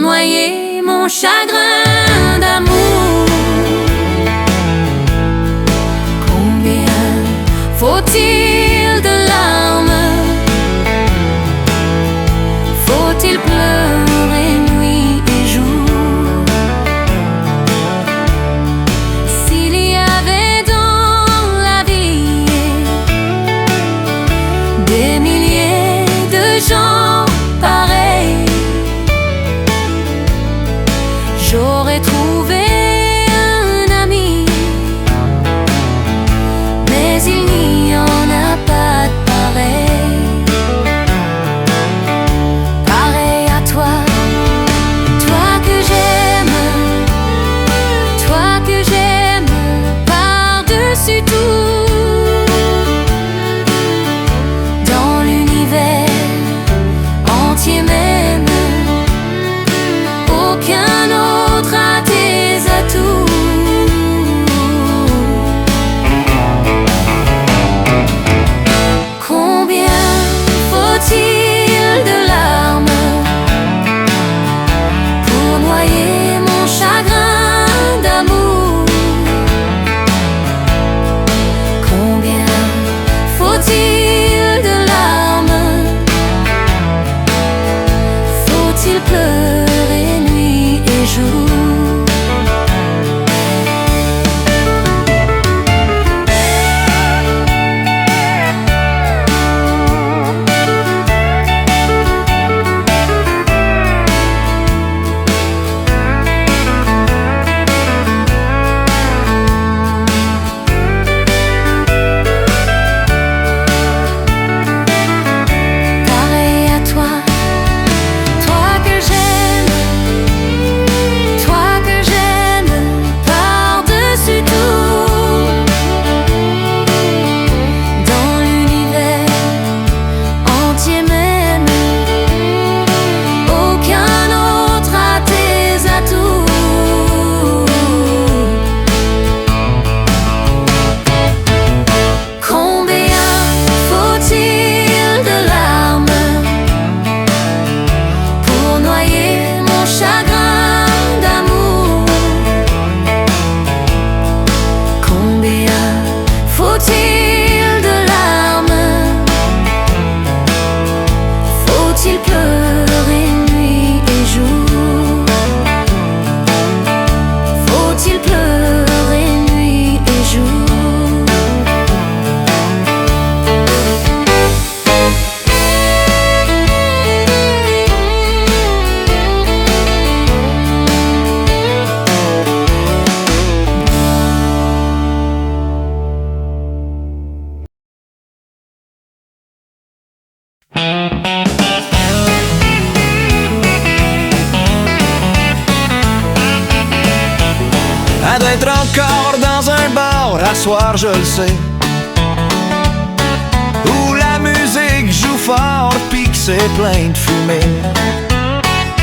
noyer mon chagrin d'amour. Combien faut-il de larmes? Faut-il pleurer nuit et jour? S'il y avait dans la vie des milliers de gens pareils, j'aurais trouvé un ami, mais il n'y en a pas de pareil. Pareil à toi, toi que j'aime, toi que j'aime par-dessus tout. Dans l'univers entier même, aucun autre a tes atouts. Combien faut-il de larmes pour noyer mon chagrin d'amour? Combien faut-il de larmes? Faut-il pleurer nuit et jour? Pareil à toi, toi que j'aime, toi que j'aime par-dessus tout. Dans l'univers entier même, aucun autre a tes atouts. Combien faut-il de larmes pour noyer mon chagrin d'amour? Combien faut-il de larmes? Faut-il pleurer nuit et jour? Faut-il pleurer nuit et jour? Elle doit être encore dans un bar à soir, je le sais, où la musique joue fort pis que c'est plein de fumée.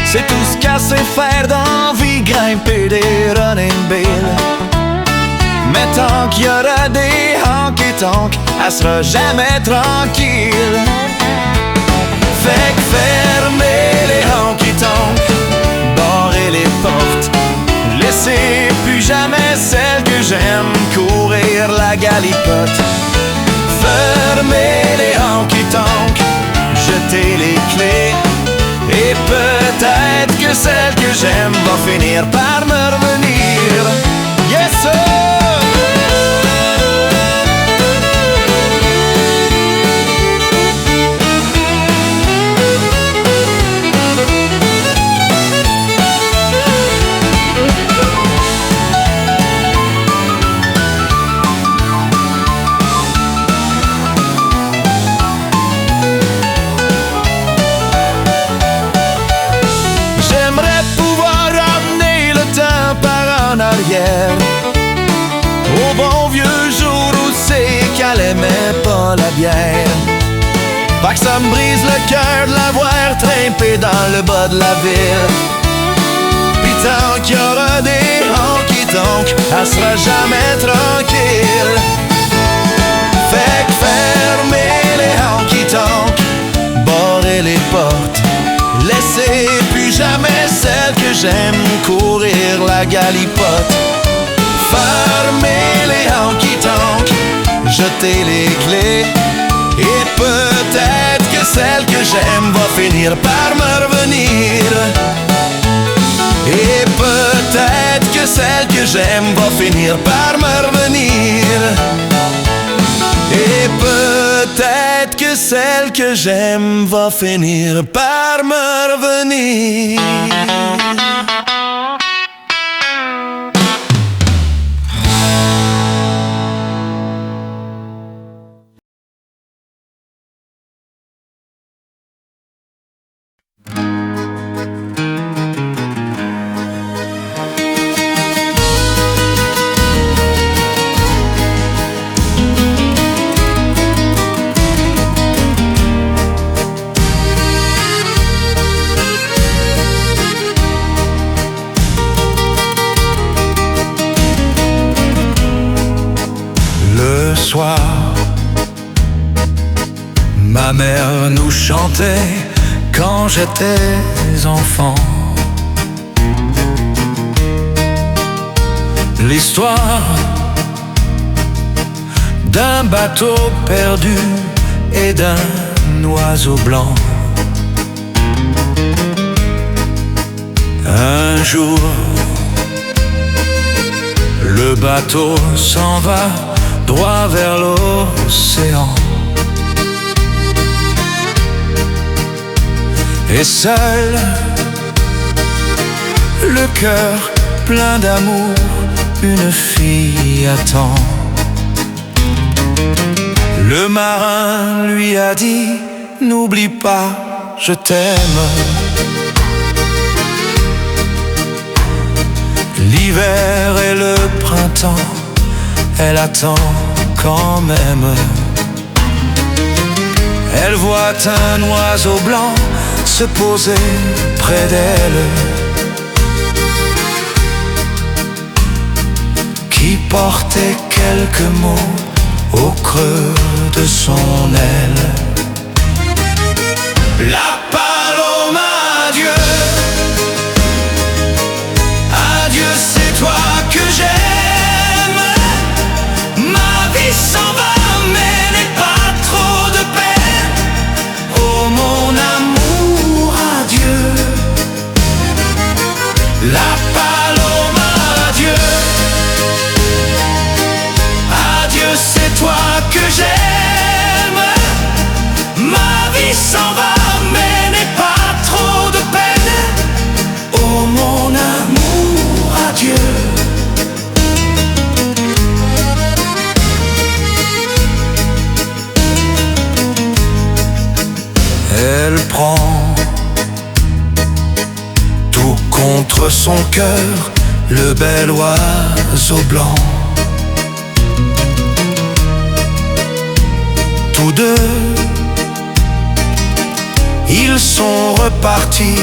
C'est tout ce qu'elle sait faire dans vie, grimper des running bills. Mais tant qu'il y aura des honky-tonk, elle sera jamais tranquille. Fait que fermez les honky-tonk, barrez les portes, laissez plus jamais celle que j'aime courir la galipote. Fermez les honky-tonk, jetez les clés, et peut-être que celle que j'aime va finir par me revenir. Yes sir! J'aimerais pouvoir ramener le temps par en arrière, au bon vieux jour où c'est qu'elle aimait pas la bière. Fait que ça me brise le cœur de la voir trimper dans le bas de la ville. Pis tant qu'il y aura des honky-tonk, elle sera jamais tranquille. Fait que fermez les honky-tonk, barrez les portes, laissez plus jamais celle que j'aime, courir la galipote, fermer les honky-tonk, jeter les clés. Et peut-être que celle que j'aime va finir par me revenir. Et peut-être que celle que j'aime va finir par me revenir. Et peut-être que celle que j'aime va finir par me revenir. Le soir, ma mère nous chantait quand j'étais enfant. L'histoire d'un bateau perdu et d'un oiseau blanc. Un jour, le bateau s'en va droit vers l'océan. Et seul, le cœur plein d'amour, une fille attend. Le marin lui a dit: n'oublie pas, je t'aime. L'hiver et le printemps, elle attend quand même. Elle voit un oiseau blanc se poser près d'elle, qui portait quelques mots au creux de son aile. La paloma, adieu. Adieu, c'est toi que j'aime. Ma vie s'en va, mais n'aie pas trop de peine. Oh mon amour, adieu. La paloma, adieu. Adieu, c'est toi que j'aime. Ma vie s'en va, mais n'aie pas trop de peine. Oh mon amour, adieu. Elle prend tout contre son cœur, le bel oiseau blanc. Tous deux, ils sont repartis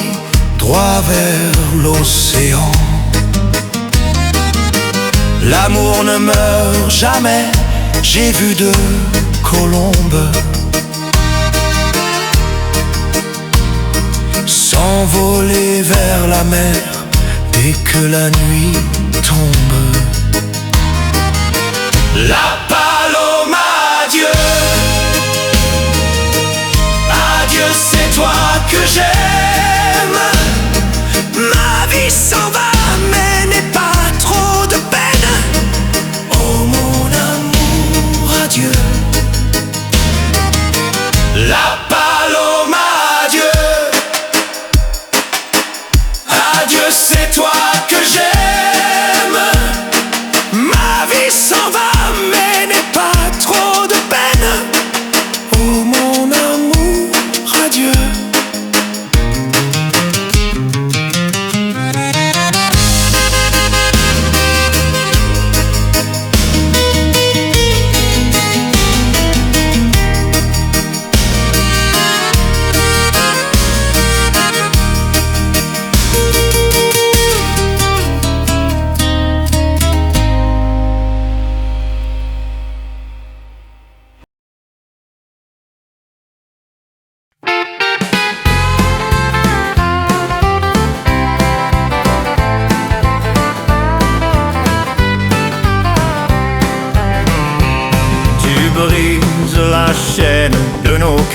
droit vers l'océan. L'amour ne meurt jamais, j'ai vu deux colombes s'envoler vers la mer dès que la nuit tombe. La paloma, adieu. Adieu, c'est toi que j'aime. Ma vie s'en va, mais n'aie pas trop de peine. Oh mon amour, adieu. La paloma, adieu. Adieu, c'est toi que j'aime. Ma vie s'en va, mais n'aie pas trop de peine. Oh mon amour, adieu.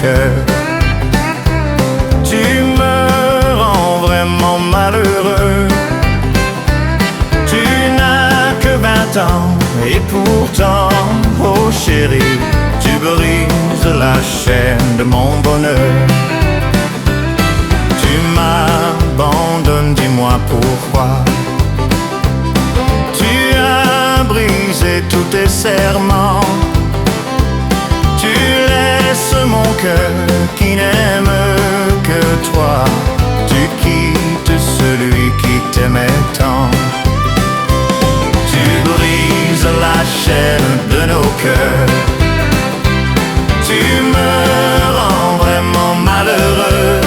cœur. Tu me rends vraiment malheureux. Tu n'as que 20 ans et pourtant, oh chérie, tu brises la chaîne de mon bonheur. Tu m'abandonnes, dis-moi pourquoi. Tu as brisé tous tes serments. Tu laisses mon cœur qui n'aime que toi. Tu quittes celui qui t'aimait tant. Tu brises la chaîne de nos cœurs. Tu me rends vraiment malheureux.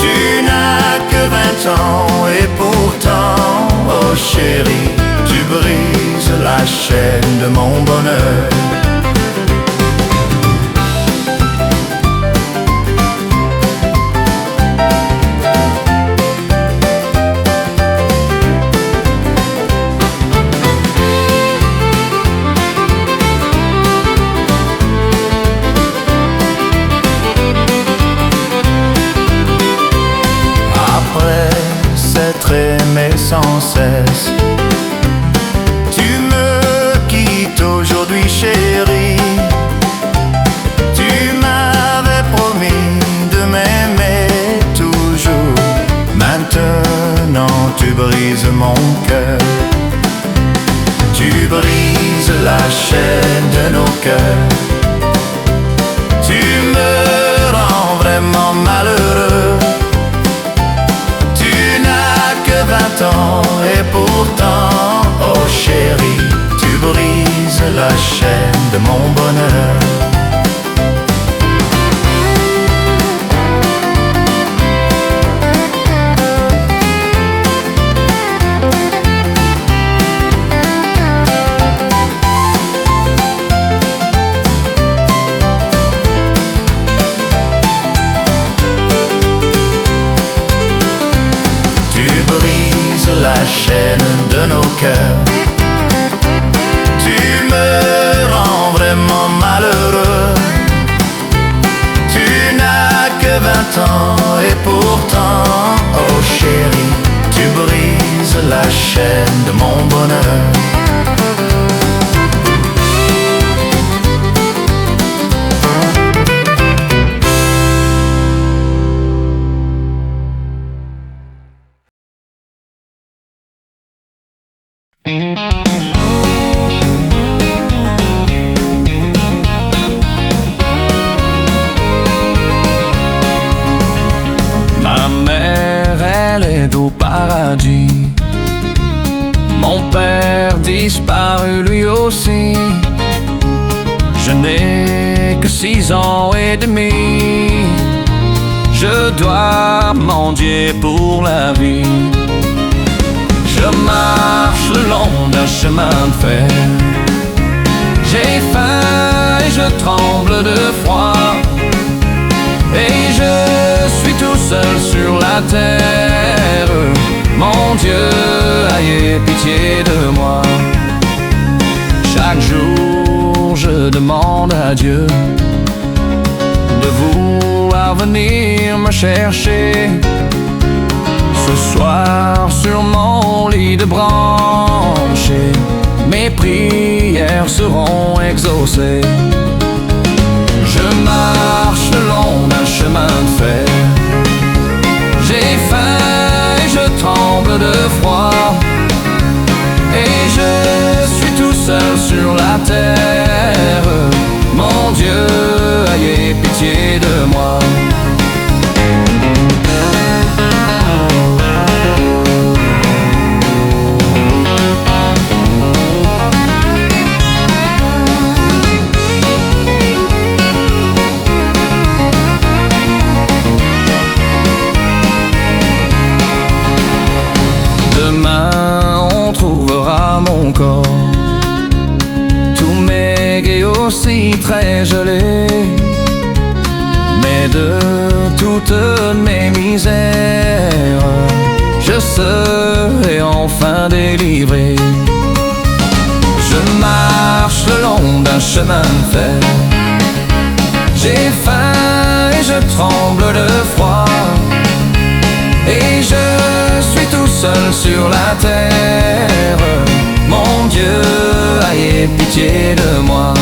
Tu n'as que 20 ans et pourtant, oh chérie, tu brises la chaîne de mon bonheur. Aimé sans cesse, tu me quittes aujourd'hui chérie. Tu m'avais promis de m'aimer toujours. Maintenant tu brises mon cœur. Tu brises la chaîne de nos cœurs. Tu me rends vraiment malheureux. 20 ans et pourtant, oh chérie, tu brises la chaîne de mon bonheur. La chaîne de nos cœurs. Tu me rends vraiment malheureux. Tu n'as que 20 ans et pourtant, oh chérie, tu brises la chaîne de mon bonheur. Ma mère, elle est au paradis. Mon père disparu lui aussi. Je n'ai que 6 ans et demi. Je dois mendier pour la vie. Je marche le long d'un chemin de fer. J'ai faim et je tremble de froid. Et je suis tout seul sur la terre. Mon Dieu, ayez pitié de moi. Chaque jour je demande à Dieu de vouloir venir me chercher. Ce soir sur mon lit de brancher, mes prières seront exaucées. Je marche le long d'un chemin de fer. J'ai faim et je tremble de froid. Et je suis tout seul sur la terre. Mon Dieu, ayez pitié de moi. Tout maigre et aussi très gelé, mais de toutes mes misères, je serai enfin délivré. Je marche le long d'un chemin de fer. J'ai faim et je tremble de froid, et je suis tout seul sur la terre. Mon Dieu, ayez pitié de moi.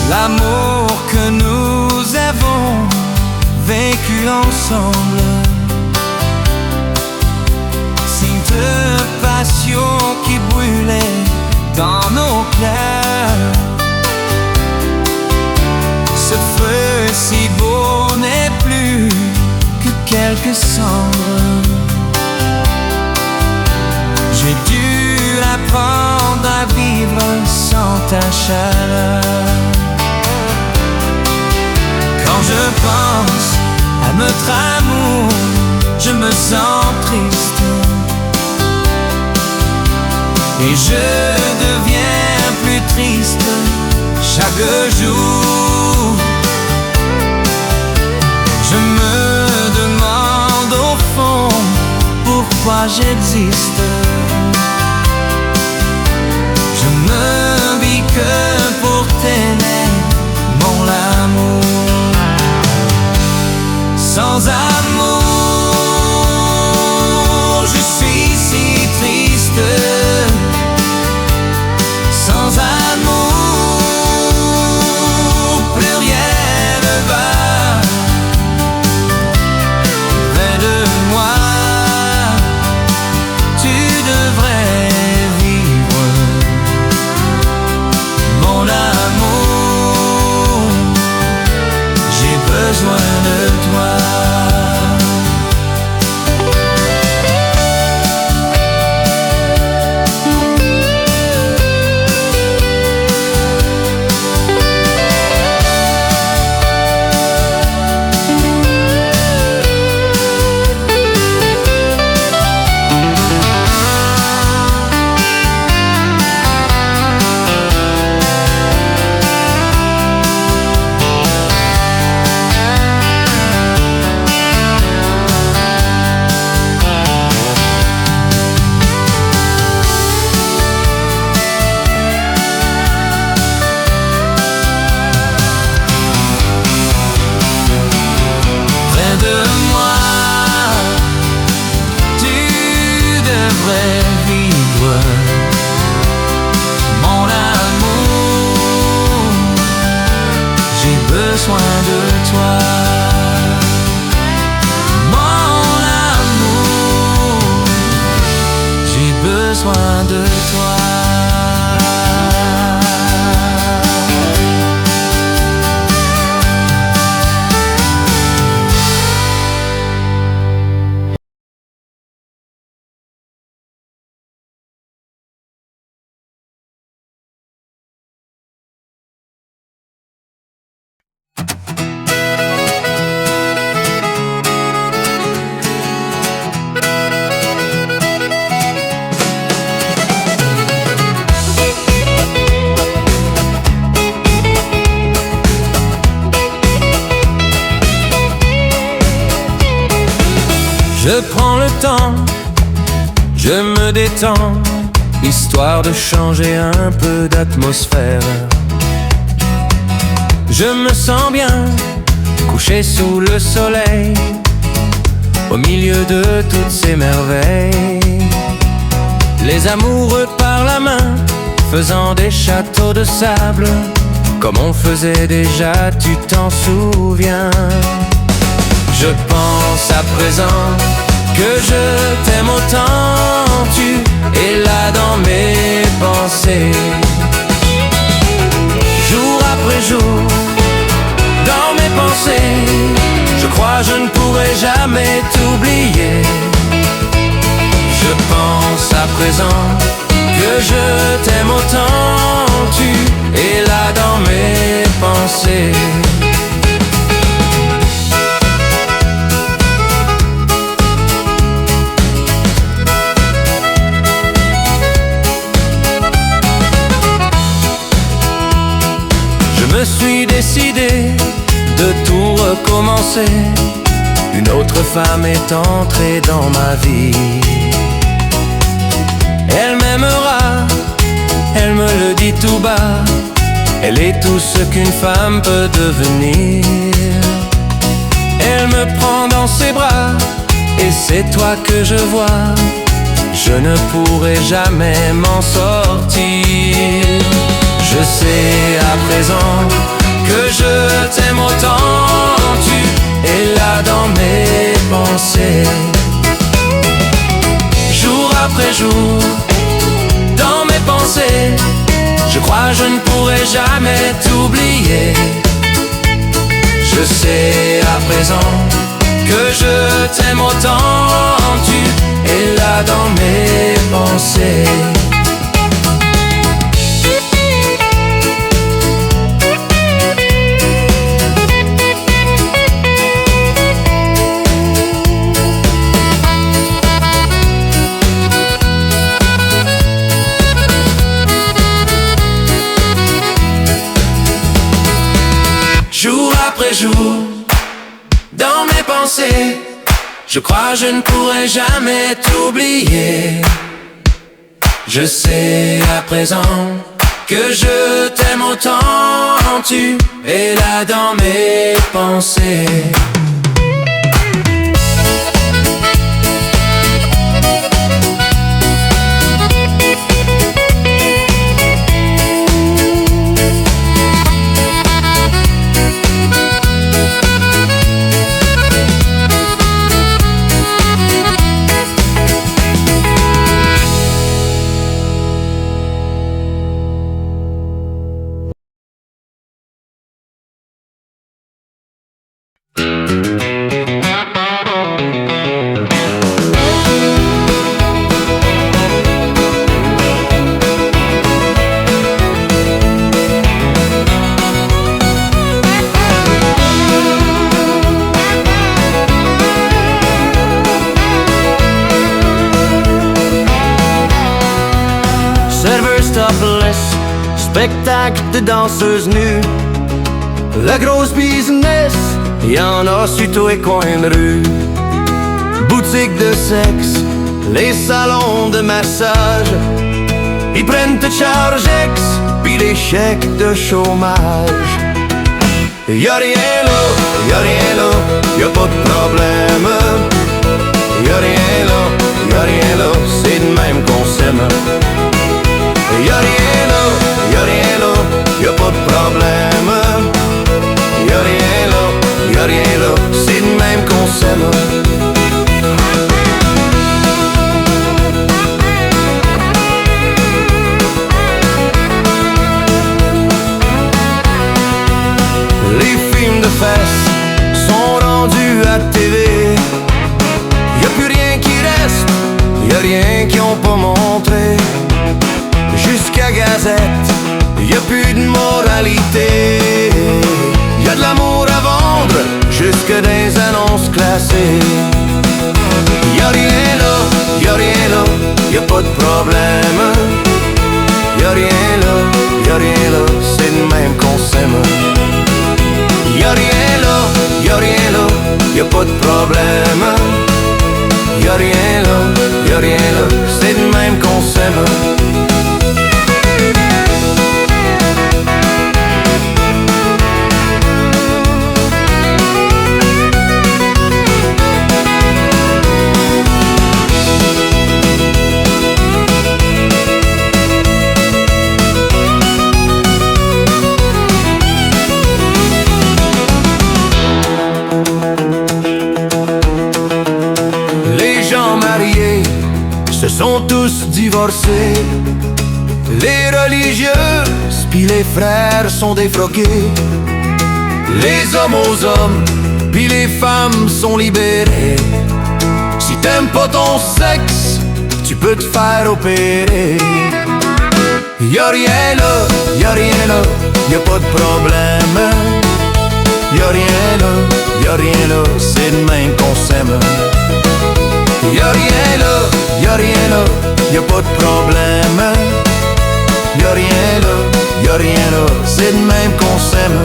L'amour que nous avons vécu ensemble, signe de passion qui brûlait dans nos cœurs. Ce feu si beau n'est plus que quelques cendres. J'ai dû apprendre à vivre sans ta chaleur. Quand je pense à notre amour, je me sens triste, et je deviens plus triste chaque jour. Je me demande au fond pourquoi j'existe. Je ne vis que pour t'aimer, mon amour. Sans amour, je suis si triste. Sans amour, plus rien ne va. Près de moi, tu devrais vivre, mon amour. J'ai besoin de toi. Besoin de toi, mon amour. J'ai besoin de toi. Je prends le temps, je me détends, histoire de changer un peu d'atmosphère. Je me sens bien, couché sous le soleil, au milieu de toutes ces merveilles. Les amoureux par la main, faisant des châteaux de sable, comme on faisait déjà, tu t'en souviens. Je pense à présent que je t'aime autant, tu es là dans mes pensées. Jour après jour, dans mes pensées, je crois je ne pourrai jamais t'oublier. Je pense à présent que que je t'aime autant, tu es là dans mes pensées. Je me suis décidé de tout recommencer. Une autre femme est entrée dans ma vie. Elle m'aimera, elle me le dit tout bas. Elle est tout ce qu'une femme peut devenir. Elle me prend dans ses bras et c'est toi que je vois. Je ne pourrai jamais m'en sortir. Je sais à présent que je t'aime autant, tu es là dans mes pensées. Jour après jour, dans mes pensées, je crois je ne pourrai jamais t'oublier. Je sais à présent que je t'aime autant, tu es là dans mes pensées. Jour après jour, dans mes pensées, je crois je ne pourrai jamais t'oublier. Je sais à présent que je t'aime autant, tu es là dans mes pensées. Spectacle de danseuses nues, la grosse business, y'en a sur tous les coins de rue. Boutique de sexe, les salons de massage, ils prennent te charge ex, pis les chèques de chômage. Y'a rien là, y'a rien là, y'a pas de problème. Y'a rien là, y'a rien là, c'est de même qu'on s'aime. Y'a rien là, y'a rien là, y'a pas de problème. Y'a rien là, y'a rien là, c'est de même qu'on s'aime. Les films de fesses sont rendus à TV. Y'a plus rien qui reste, y'a rien qu'ils ont pas montré. Jusqu'à Gazette, y'a plus de moralité. Y'a de l'amour à vendre, jusque des annonces classées. Y'a rien là, y'a rien là, y'a pas de problème. Y'a rien là, y'a rien là, c'est de même qu'on s'aime. Y'a rien là, y'a rien là, y'a pas de problème. Y'a rien là, y'a rien là, c'est de même qu'on s'aime. Sont tous divorcés. Les religieuses pis les frères sont défroqués. Les hommes aux hommes pis les femmes sont libérées. Si t'aimes pas ton sexe, tu peux te faire opérer. Y'a rien là, y'a rien là, y'a pas de problème. Y'a rien là, c'est de même qu'on s'aime. Y'a rien là, y'a pas de problème. Y'a rien là, c'est de même qu'on s'aime.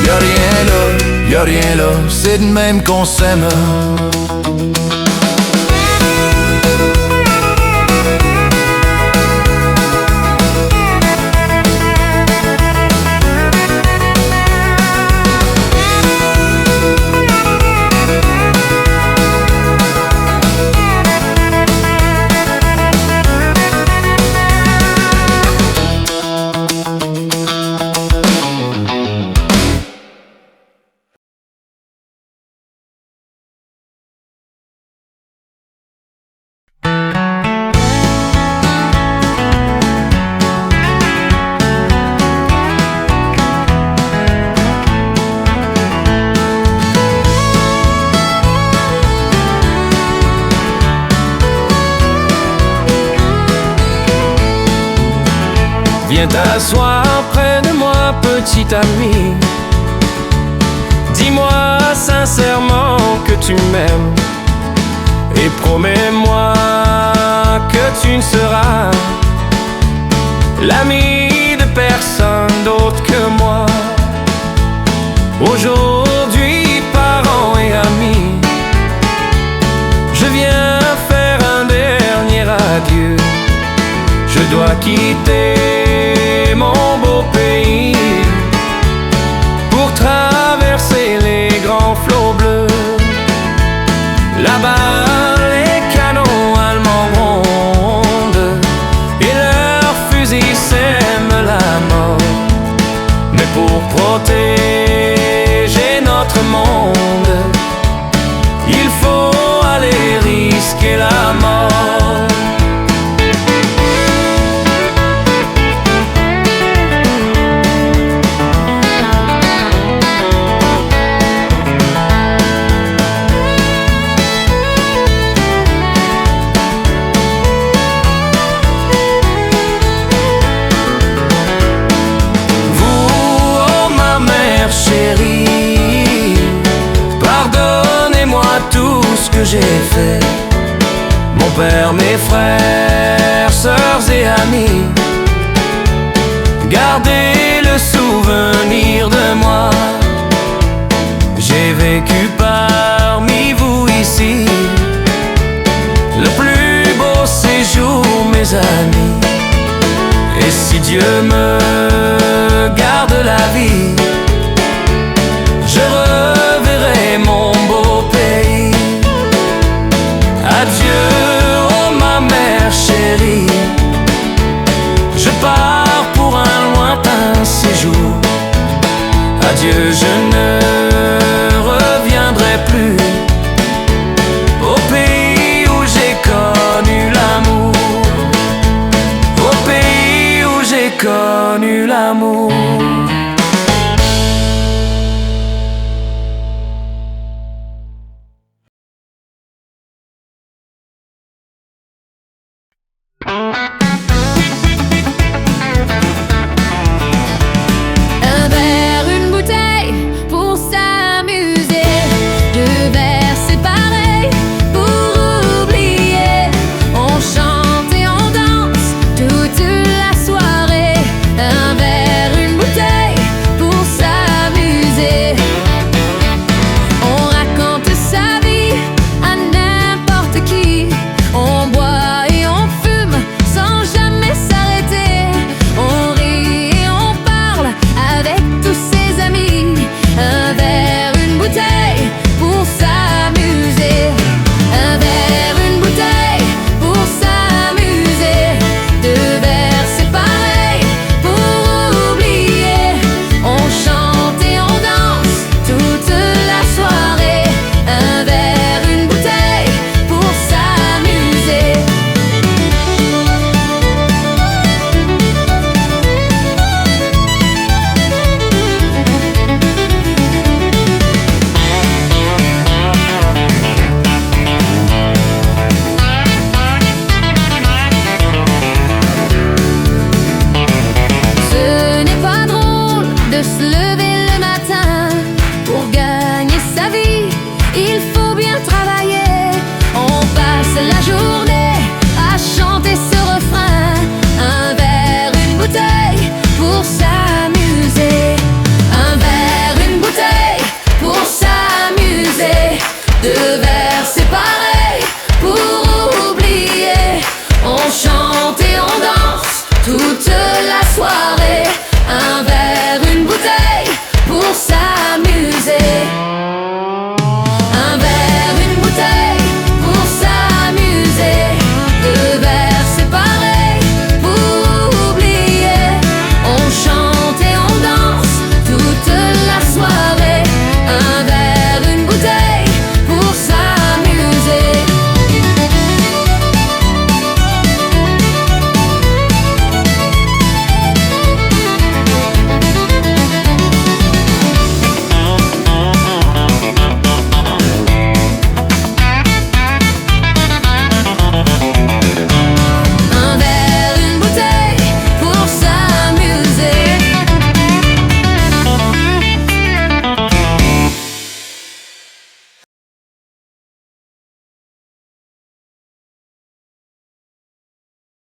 Y'a rien là, c'est de même qu'on s'aime. Viens t'asseoir près de moi, petit ami. Dis-moi sincèrement que tu m'aimes et promets-moi que tu ne seras l'ami de personne d'autre que moi. Aujourd'hui, parents et amis, je viens faire un dernier adieu. Je dois quitter mon beau pays pour traverser les grands flots bleus. Là-bas, les canons allemands grondent et leurs fusils sèment la mort. Mais pour protéger notre monde, il faut aller risquer la mort. J'ai fait, mon père, mes frères, sœurs et amis, gardez le souvenir de moi. J'ai vécu parmi vous ici le plus beau séjour, mes amis. Et si Dieu me garde la vie, je reverrai mon beau pays. Adieu, oh ma mère chérie, je pars pour un lointain séjour. Adieu, je ne reviendrai plus au pays où j'ai connu l'amour, au pays où j'ai connu l'amour.